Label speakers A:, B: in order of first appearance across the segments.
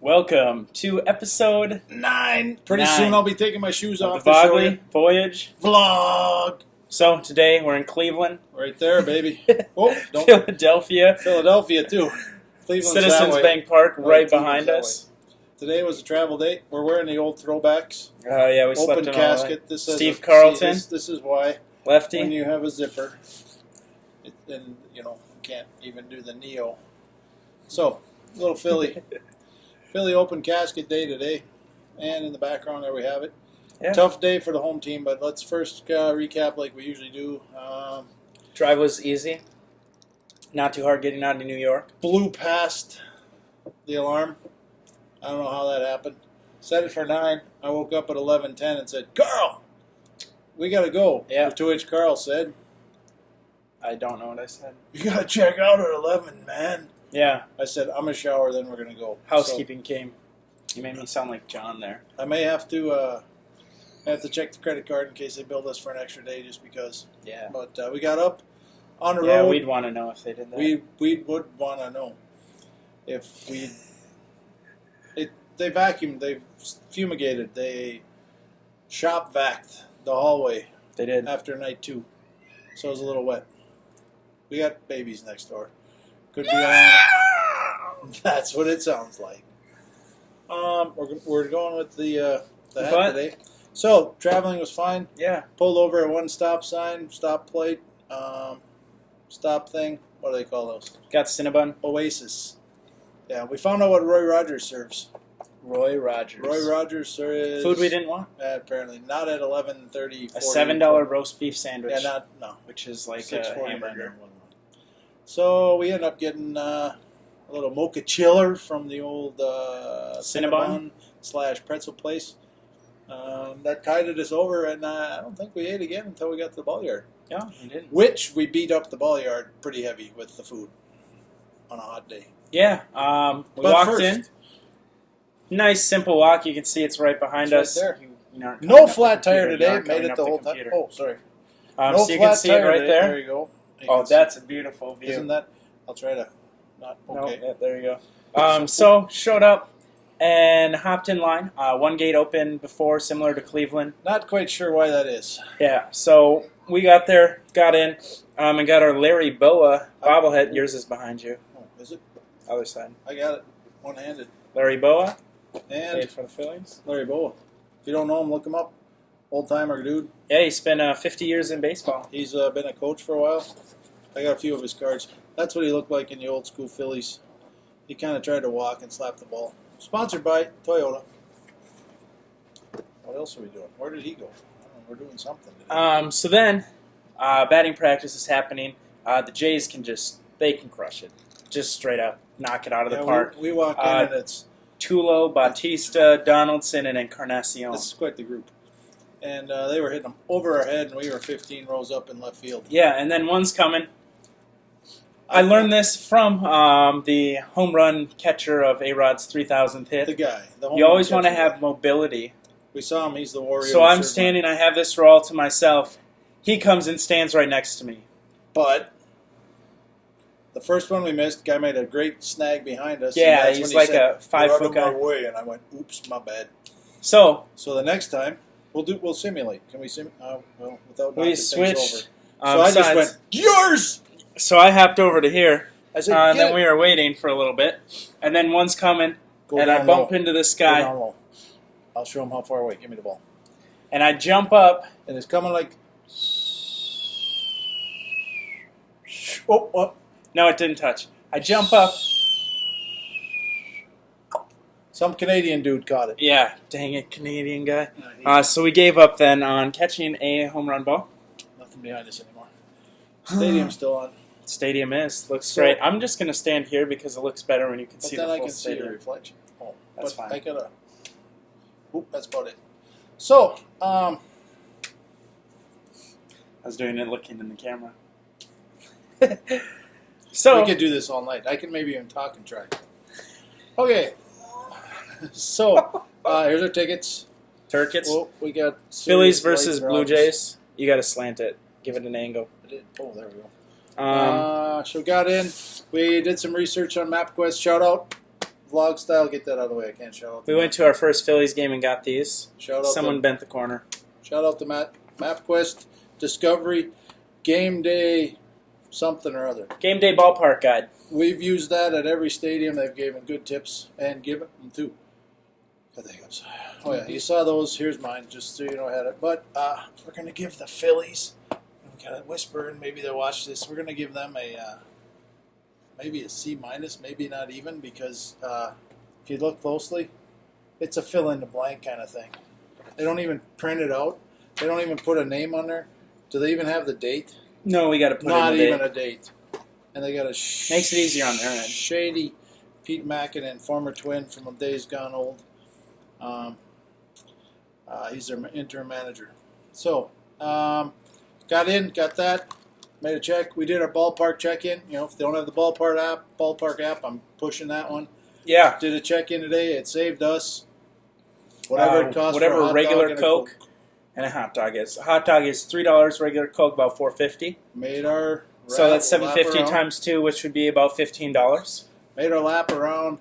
A: Welcome to episode
B: 9. Pretty
A: 9
B: soon I'll be taking my shoes
A: of
B: off
A: the
B: to show
A: Bogley
B: you.
A: Voyage.
B: Vlog.
A: So today we're in Cleveland,
B: Right there, baby. Oh, don't.
A: Philadelphia,
B: Philadelphia, too. Cleveland's that
A: Citizens
B: way.
A: Bank Park right
B: Cleveland's
A: behind
B: that
A: us.
B: Today was a travel day. We're wearing the old throwbacks.
A: Yeah, we slept
B: Open
A: in all
B: casket.
A: that.
B: This says
A: Steve Carlton.
B: This is why
A: Lefty.
B: when you have a zipper, then you can't even do the Neo. So, little Philly open casket day today, and in the background there we have it.
A: Yeah.
B: Tough day for the home team, but let's first recap like we usually do.
A: Drive was easy. Not too hard getting out of New York.
B: Blew past the alarm. I don't know how that happened. Set it for 9. I woke up at 11:10 and said, "Carl, we gotta go."
A: Yeah.
B: To which Carl said,
A: I don't know what I said.
B: "You gotta check out at 11, man."
A: Yeah,
B: I said, "I'm gonna shower, then we're gonna go."
A: housekeeping came. You made me sound like John there.
B: So I may have to check the credit card in case they bill us for an extra day, just because.
A: Yeah.
B: But we got up on the
A: Yeah,
B: road.
A: we'd want to know if they did that.
B: We would want to know if we. They vacuumed, they fumigated, they shop vacked the hallway
A: They did.
B: after night 2, so it was a little wet. We got babies next door. Could be on. That's what it sounds like. We're going with the hat
A: But-
B: today. So traveling was fine.
A: Yeah.
B: Pulled over at one stop sign, stop plate, stop thing. What do they call those?
A: Got Cinnabon.
B: Oasis. Yeah, we found out what Roy Rogers serves.
A: Roy Rogers.
B: Roy Rogers serves
A: Food we didn't want.
B: apparently not at 11:30.
A: A $7 roast beef sandwich.
B: Yeah, no.
A: Which is like a
B: 6.49.
A: hamburger.
B: So we ended up getting a little mocha chiller from the old
A: Cinnabon
B: / pretzel place. That tided us over, and I don't think we ate again until we got to the ball yard.
A: Yeah, we didn't.
B: Which we beat up the ball yard pretty heavy with the food on a hot day.
A: Yeah, we
B: But
A: walked
B: first-
A: in. Nice, simple walk. You can see it's right behind
B: It's
A: us.
B: right there.
A: You aren't
B: No
A: coming up
B: flat
A: the
B: tire
A: computer. You
B: today.
A: aren't
B: Made
A: coming
B: it
A: up
B: the whole time.
A: computer.
B: Oh, sorry.
A: So
B: No
A: you
B: flat
A: can see it
B: tire
A: right
B: today.
A: there.
B: There you go. You
A: Oh,
B: can see
A: that's a beautiful
B: it.
A: view.
B: Isn't that? I'll try to not.
A: No,
B: Okay.
A: yeah, there you go. So showed up and hopped in line. One gate open before, similar to Cleveland.
B: Not quite sure why that is.
A: Yeah, so we got there, got in, and got our Larry Boa bobblehead. Yours is behind you,
B: Oh, is it?
A: other side.
B: I got it. One-handed.
A: Larry Boa,
B: And
A: played for the Phillies.
B: Larry Boa. If you don't know him, look him up. Old-timer dude.
A: Yeah, he spent 50 years in baseball.
B: He's been a coach for a while. I got a few of his cards. That's what he looked like in the old-school Phillies. He kind of tried to walk and slap the ball. Sponsored by Toyota. What else are we doing? Where did he go? I don't know. We're doing something today.
A: So then, batting practice is happening. The Jays they can crush it. Just straight up knock it out of the
B: Yeah,
A: park.
B: We walk in and it's
A: Tulo, Bautista, Donaldson, and Encarnacion.
B: this is quite the group. And they were hitting them over our head, and we were 15 rows up in left field.
A: Yeah, and then one's coming. I learned this from the home run catcher of A-Rod's 3,000th
B: The
A: hit.
B: guy. The
A: You always want to
B: catcher.
A: have mobility.
B: We saw him. He's the warrior.
A: So I'm
B: Sure.
A: standing, I have this row all to myself. He comes and stands right next to me.
B: But the first one we missed, the guy made a great snag behind us.
A: Yeah,
B: and that's
A: he's
B: when he
A: like
B: said,
A: a 5-foot
B: "You're out of
A: guy.
B: my way," and I went, "Oops, my bad."
A: So
B: So the next time we'll simulate. Can we simulate? Well, without
A: we
B: knocking things
A: switched.
B: over. So I just went, "Yours."
A: So I hopped over to here,
B: I said,
A: and
B: "Get
A: then
B: it."
A: we were waiting for a little bit. And then one's coming,
B: Go
A: and I
B: down
A: bump
B: low.
A: into this
B: Go
A: guy,
B: down low. I'll show him how far away. Give me the ball.
A: and I jump up.
B: And it's coming like. Oh.
A: No, it didn't touch. I jump up.
B: Some Canadian dude caught it.
A: Yeah, dang it, Canadian guy. So we gave up then on catching a home run ball.
B: Nothing behind us anymore. Stadium's still on.
A: Stadium looks
B: So-
A: great. I'm just gonna stand here because it looks better when you can
B: But
A: see
B: then
A: the
B: I
A: full
B: can see the
A: stadium.
B: reflection. Oh,
A: That's
B: but
A: fine.
B: I gotta. Oop, that's about it. So,
A: I was doing it looking in the camera. So
B: we could do this all night. I can maybe even talk and try. Okay. So, here's our tickets.
A: Turkets,
B: Well, we got
A: Phillies
B: Sirius
A: versus
B: Lights
A: Blue
B: Rocks.
A: Jays. You got to slant it, give it an angle.
B: Oh, there we go.
A: Um,
B: So we got in. We did some research on MapQuest. Shout out vlog style. Get that out of the way. I can't shout out.
A: We went to our first Phillies game and got these.
B: Shout out
A: Someone bent the corner.
B: Shout out to MapQuest Discovery Game Day something or other.
A: Game Day Ballpark Guide.
B: We've used that at every stadium. They've given good tips and given them too. Got the hiccups. Oh yeah, you saw those. Here's mine, just so you know I had it. But we're gonna give the Phillies. We gotta whisper, and maybe they'll watch this. We're gonna give them a maybe a C minus, maybe not even, because if you look closely, it's a fill in the blank kind of thing. They don't even print it out. They don't even put a name on there. Do they even have the date?
A: No, we got to put
B: Not
A: in the
B: even
A: date.
B: a date. And they got a
A: Makes it easier on their end.
B: Shady Pete Mackinnon, former Twin from days gone old. He's their interim manager. So, got that, made a check. We did our ballpark check-in. You know, if they don't have the ballpark app, I'm pushing that one.
A: Yeah.
B: Did a check-in today. It saved us whatever it costs.
A: Whatever
B: for a hot
A: regular
B: dog and
A: Coke and a hot dog is. A hot dog is $3. Regular Coke about $4.50.
B: Made our
A: So that's
B: lap
A: $7.50
B: around.
A: times 2, which would be about $15.
B: Made our lap around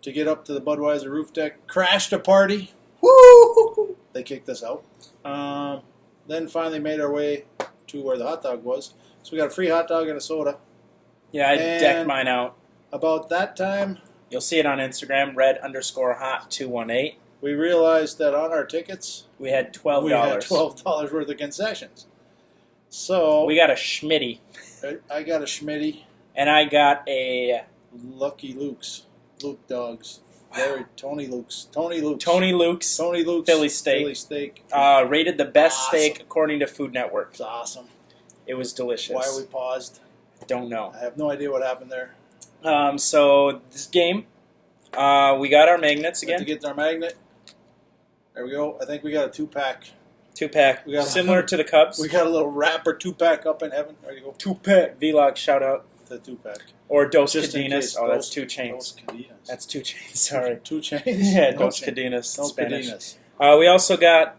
B: to get up to the Budweiser roof deck. Crashed a party. Woo! They kicked us out. Then finally made our way to where the hot dog was. So we got a free hot dog and a soda.
A: Yeah, I
B: And-
A: decked mine out.
B: About that time,
A: You'll see it on Instagram, red_hot218.
B: we realized that on our tickets,
A: We had $12.
B: we had $12 worth of concessions. So
A: We got a Schmitty.
B: I got a Schmitty.
A: And I got a
B: Lucky Luke's. Luke Dogs. Very Tony Luke's. Tony Luke's.
A: Tony Luke's.
B: Tony Luke's.
A: Philly steak.
B: Philly steak.
A: Rated the best
B: Awesome.
A: steak according to Food Network.
B: It's awesome.
A: It was delicious.
B: Why we paused,
A: Don't know.
B: I have no idea what happened there.
A: So this game, we got our magnets
B: Had to
A: again.
B: get our magnet. There we go. I think we got a 2-pack.
A: 2-pack.
B: We got-
A: Similar to the Cubs.
B: We got a little wrapper 2-pack up in heaven. There you go.
A: 2-pack. Vlog shout out.
B: The 2-pack.
A: Or Dos
B: Just in
A: Cadenas.
B: case.
A: Oh, that's
B: Dos-
A: 2 chains.
B: Dos Cadenas.
A: That's 2 chains. Sorry.
B: 2 chains.
A: Yeah,
B: No
A: Dos
B: chain.
A: Cadenas.
B: Dos
A: Spanish.
B: Cadenas.
A: We also got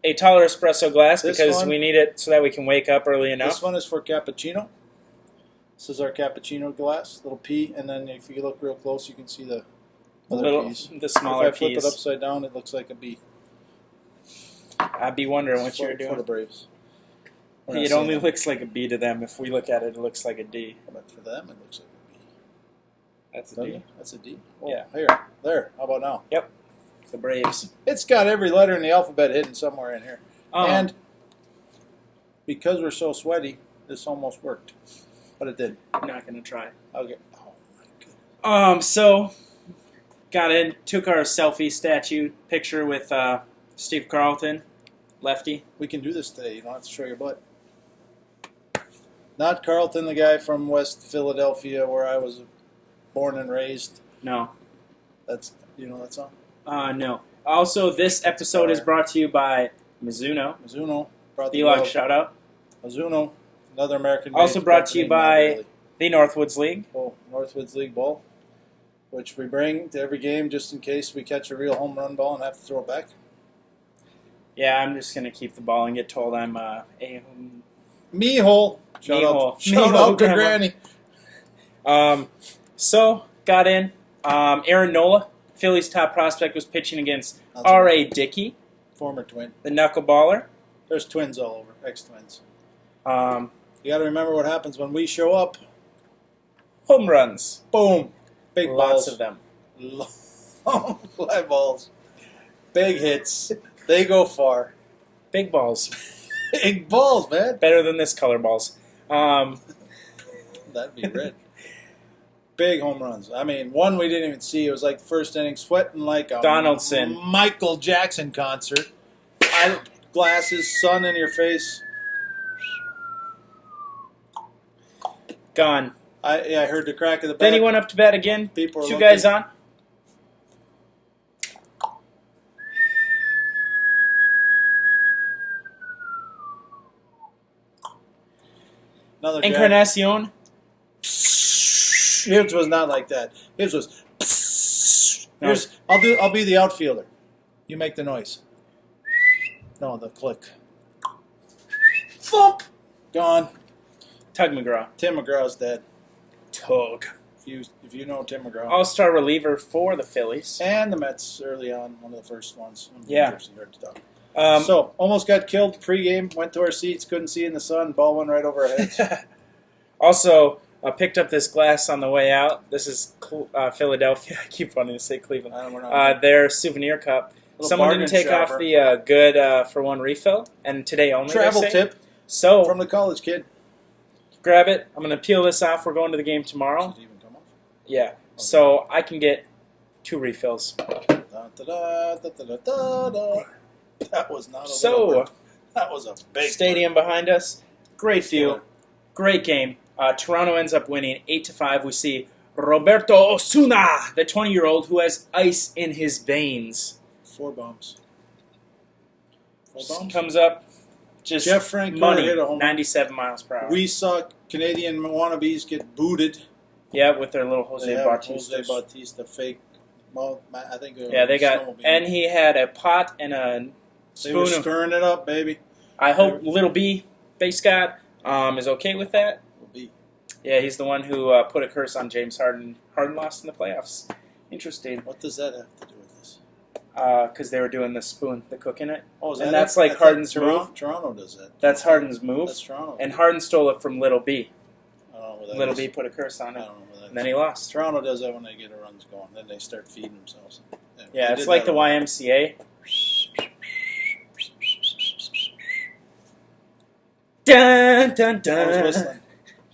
A: a taller espresso glass
B: This
A: because
B: one-
A: we need it so that we can wake up early enough.
B: This one is for cappuccino. This is our cappuccino glass, little P, and then if you look real close, you can see the other
A: Little,
B: P's.
A: the smaller
B: If I flip
A: piece.
B: it upside down, it looks like a B.
A: I'd be wondering what
B: For-
A: you're
B: For the
A: doing.
B: Braves. We're not
A: It
B: saying
A: only
B: that,
A: looks like a B to them. If we look at it, it looks like a D.
B: but for them, it looks like a B.
A: That's a
B: Doesn't
A: D.
B: it? That's a D. Oh,
A: Yeah.
B: Here, there. How about now?
A: The Braves.
B: It's got every letter in the alphabet hidden somewhere in here. And because we're so sweaty, this almost worked, but it did.
A: I'm not gonna try.
B: Okay. Oh my goodness.
A: So got in, took our selfie statue picture with Steve Carlton, lefty.
B: We can do this today. You don't have to show your butt. Not Carlton, the guy from West Philadelphia, where I was born and raised.
A: No,
B: That's that song.
A: no. Also, this episode is brought to you by Mizuno.
B: Mizuno brought the
A: Vlog
B: love.
A: shout out.
B: Mizuno, another American.
A: Also brought to you by the Northwoods League.
B: Northwoods League Ball, which we bring to every game just in case we catch a real home run ball and have to throw it back.
A: Yeah, I'm just gonna keep the ball and get told I'm
B: Me-hole. Shout
A: Me-hole.
B: out, shout
A: Me-hole,
B: out to
A: Grandma.
B: Granny.
A: So got in. Aaron Nola, Phillies top prospect, was pitching against
B: That's a
A: R.A. Dickey,
B: former twin.
A: the knuckleballer.
B: There's twins all over, ex-twins.
A: Um,
B: You got to remember what happens when we show up.
A: home runs,
B: Boom. Big
A: lots
B: balls.
A: of them.
B: Long fly balls. Big hits. They go far.
A: Big balls,
B: Big balls, man.
A: better than this color balls.
B: That'd be red. Big home runs. I mean, one we didn't even see. It was like the first inning, sweating like a
A: Donaldson.
B: Michael Jackson concert. Glasses, sun in your face.
A: Gone.
B: I heard the crack of the bat.
A: Then he went up to bat again.
B: People are
A: Two
B: looking.
A: guys on.
B: Another Jack.
A: Encarnacion.
B: His was not like that. His was.
A: No.
B: Here's, I'll be the outfielder. You make the noise. No, the click. Thump. Gone.
A: Tug McGraw.
B: Tim McGraw's dead.
A: Tug.
B: if you know Tim McGraw.
A: All-star reliever for the Phillies.
B: And the Mets early on, one of the first ones.
A: Yeah.
B: Hard to talk.
A: So
B: almost got killed pregame, went to our seats, couldn't see in the sun, ball went right over our heads.
A: also, picked up this glass on the way out. This is Philadelphia. I keep wanting to say Cleveland.
B: We're not
A: Their souvenir cup.
B: Little
A: Someone
B: bargain
A: didn't take
B: shopper.
A: off the good for one refill, and today only.
B: travel
A: they say.
B: tip
A: So
B: from the college kid.
A: grab it. I'm gonna peel this off. We're going to the game tomorrow.
B: Does it even come off?
A: Yeah. So I can get 2 refills.
B: Da, da, da, da, da, da, da. That was not a little
A: So
B: word. That was a big
A: stadium behind us. Great view. Great game. Toronto ends up winning 8-5. We see Roberto Osuna, the 20-year-old who has ice in his veins.
B: 4 bombs. 4 bombs?
A: Comes up, just
B: Jeff Frank
A: money,
B: hit a home run.
A: 97 miles per hour.
B: We saw Canadian wannabes get booted.
A: Yeah, with their little Jose
B: They have
A: Bautista.
B: Jose Bautista fake. Well, I think.
A: Yeah, they got,
B: snowmobile.
A: and he had a pot and a
B: They were
A: spoon of.
B: stirring it up, baby.
A: I hope Little B, Base Scott, is okay with that.
B: Will be.
A: Yeah, he's the one who put a curse on James Harden. Harden lost in the playoffs. Interesting,
B: What does that have to do with this?
A: because they were doing the spoon, the cook in it.
B: Oh, is
A: And
B: that
A: that's
B: it?
A: like
B: I thought
A: Harden's
B: Toronto,
A: move.
B: Toronto does that.
A: That's Harden's move.
B: That's Toronto.
A: And Harden stole it from Little B.
B: I don't know where that
A: Little
B: is.
A: B put a curse on
B: I
A: it,
B: don't know where that
A: and then
B: is.
A: he lost.
B: Toronto does that when they get a runs going. Then they start feeding themselves.
A: Yeah,
B: They
A: it's
B: did
A: like
B: that
A: the
B: one.
A: YMCA. Dun dun
B: I was
A: dun.
B: whistling.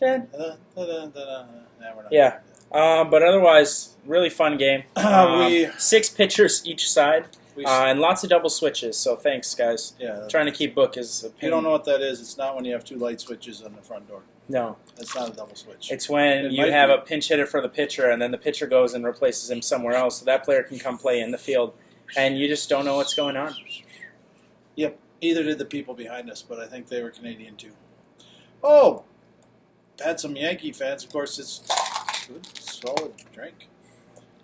A: Dun.
B: Nah, we're not
A: Yeah.
B: gonna do
A: But otherwise, really fun game.
B: We-
A: 6 pitchers each side,
B: that. We-
A: and lots of double switches. So thanks, guys.
B: yeah,
A: Trying to keep book is.
B: if you don't know what that is, it's not when you have 2 light switches on the front door.
A: No,
B: That's not a double switch.
A: it's when
B: It
A: you
B: might
A: have
B: be.
A: a pinch hitter for the pitcher, and then the pitcher goes and replaces him somewhere else, so that player can come play in the field, and you just don't know what's going on.
B: Either did the people behind us, but I think they were Canadian too. Oh, had some Yankee fans. Of course, it's good, solid drink.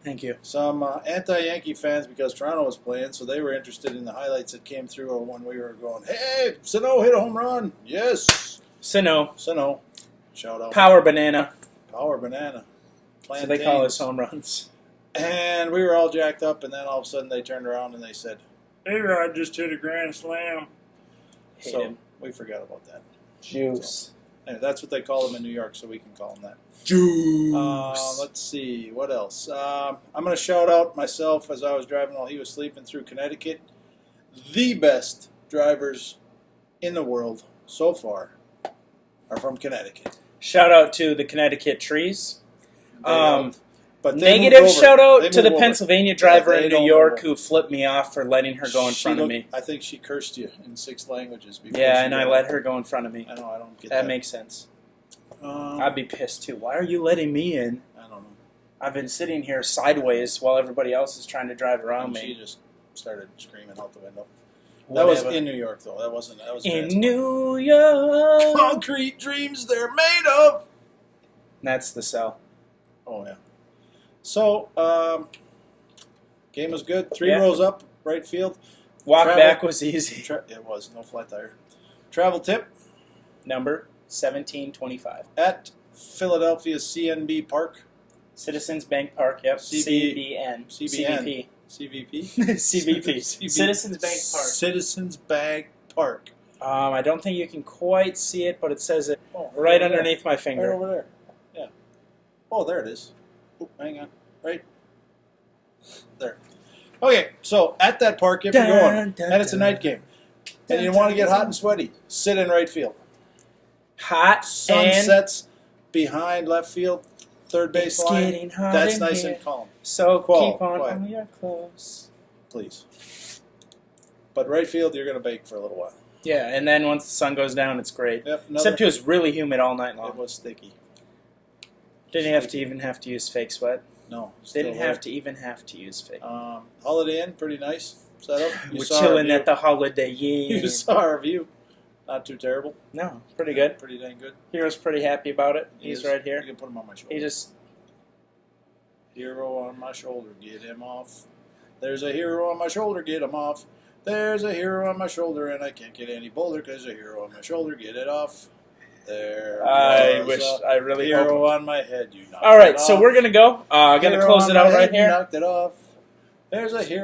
A: Thank you.
B: Some anti-Yankee fans because Toronto was playing, so they were interested in the highlights that came through when we were going, hey, Sano hit a home run. Yes.
A: Sano,
B: Sano. Shout out.
A: Power Banana.
B: Power banana.
A: So they call us
B: Plantains.
A: home runs.
B: And we were all jacked up, and then all of a sudden they turned around and they said, A-Rod just hit a grand slam.
A: Hate
B: So
A: him.
B: we forgot about that.
A: Juice.
B: Anyway, that's what they call them in New York, so we can call them that.
A: Juice.
B: Let's see, what else? I'm going to shout out myself as I was driving while he was sleeping through Connecticut. The best drivers in the world so far are from Connecticut.
A: Shout out to the Connecticut trees.
B: But they
A: Negative
B: moved over.
A: shout out
B: They
A: to the
B: moved over.
A: Pennsylvania driver
B: Yeah, they
A: in New
B: don't
A: York
B: move over.
A: who flipped me off for letting her go in
B: She
A: front of
B: looked-
A: me.
B: I think she cursed you in 6 languages. before
A: Yeah,
B: she
A: and I
B: did
A: let
B: it.
A: her go in front of me.
B: I know, I don't get
A: That
B: that.
A: makes sense.
B: Um,
A: I'd be pissed too. Why are you letting me in?
B: I don't know.
A: I've been sitting here sideways while everybody else is trying to drive around
B: And she
A: me.
B: just started screaming out the window. That was
A: Whatever.
B: in New York, though. That wasn't. That was
A: in
B: transport.
A: New York.
B: Concrete dreams they're made of.
A: That's the cell.
B: Oh yeah. So game was good. 3
A: Yeah.
B: rows up, right field.
A: Walk
B: Travel-
A: back was easy.
B: It was no flat tire. Travel tip
A: Number 1725.
B: at Philadelphia's CNB Park,
A: Citizens Bank Park. Yep.
B: CBN.
A: CBP.
B: CVP.
A: CBP. Citizens Bank Park.
B: Citizens Bank Park.
A: I don't think you can quite see it, but it says it
B: Oh,
A: right
B: over there.
A: underneath my
B: Right
A: finger.
B: over there. Yeah. Oh, there it is. Oh, hang on. Right there. Okay, so at that park, if you're going, and it's a night game, and you want to get hot and sweaty, sit in right field.
A: Hot
B: Sun
A: and
B: sets behind left field, third base
A: it's
B: line.
A: getting hot
B: That's
A: in
B: nice
A: here.
B: and calm,
A: So keep on
B: quiet.
A: your clothes.
B: please. But right field, you're going to bake for a little while.
A: Yeah, and then once the sun goes down, it's great.
B: Yep.
A: Except it was really humid all night
B: it
A: long.
B: was sticky.
A: Didn't have to use fake sweat.
B: No,
A: Didn't have to use fake.
B: Holiday Inn, pretty nice setup. You
A: We're
B: saw our
A: chilling
B: view.
A: at the Holiday
B: You
A: Inn.
B: saw our view. Not too terrible.
A: No, pretty good.
B: Pretty dang good.
A: Hero's pretty happy about it.
B: He
A: He's
B: is.
A: right
B: You
A: here.
B: can put him on my shoulder.
A: He just
B: Hero on my shoulder, get him off. There's a hero on my shoulder, get him off. There's a hero on my shoulder, and I can't get any bolder because there's a hero on my shoulder, get it off. There
A: I
B: was
A: wish.
B: a
A: I really hope.
B: hero on my head. You knocked
A: All right,
B: it
A: so
B: off.
A: we're gonna go. Gonna
B: Hero
A: close
B: on
A: it
B: my
A: out
B: head,
A: right
B: you
A: here.
B: knocked it off. There's a hero.